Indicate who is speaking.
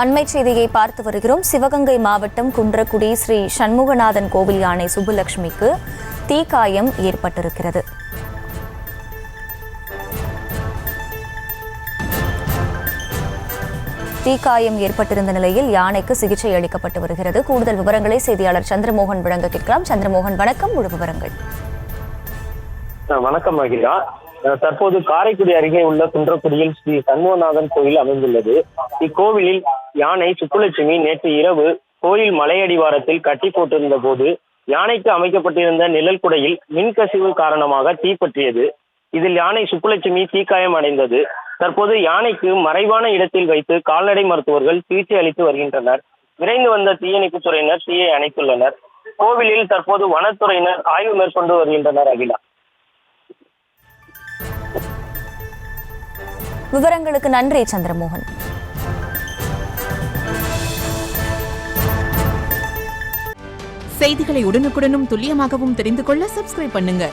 Speaker 1: அண்மை செய்தியை பார்த்து வருகிறோம். சிவகங்கை மாவட்டம் குன்றக்குடி ஸ்ரீ சண்முகநாதன் கோவில் யானை சுப்புலட்சுமிக்கு தீக்காயம் ஏற்பட்டிருக்கிறது. தீக்காயம் ஏற்பட்டிருந்த நிலையில் யானைக்கு சிகிச்சை அளிக்கப்பட்டு வருகிறது. கூடுதல் விவரங்களை செய்தியாளர் சந்திரமோகன் வழங்க கேட்கலாம். சந்திரமோகன், வணக்கம். முழு விவரங்கள்.
Speaker 2: வணக்கம் மகிழா. தற்போது காரைக்குடி அருகே உள்ள குன்றக்குடியில் ஸ்ரீ சண்முகநாதன் கோயில் அமைந்துள்ளது. இக்கோவிலில் யானை சுப்புலட்சுமி நேற்று இரவு கோயில் மலையடிவாரத்தில் கட்டி போட்டிருந்த போது யானைக்கு அமைக்கப்பட்டிருந்த நிழல் குடையில் மின்கசிவு காரணமாக தீப்பற்றியது. இதில் யானை சுப்புலட்சுமி தீக்காயம் அடைந்தது. தற்போது யானைக்கு மறைவான இடத்தில் வைத்து கால்நடை மருத்துவர்கள் சிகிச்சை அளித்து வருகின்றனர். விரைந்து வந்த தீயணைப்பு துறையினர் தீயை அணைத்துள்ளனர். கோவிலில் தற்போது வனத்துறையினர் ஆய்வு மேற்கொண்டு வருகின்றனர். அகிலா,
Speaker 1: விவரங்களுக்கு நன்றி சந்திரமோகன்.
Speaker 3: செய்திகளை உடனுக்குடனும் துல்லியமாகவும் தெரிந்து கொள்ள சப்ஸ்கிரைப் பண்ணுங்க.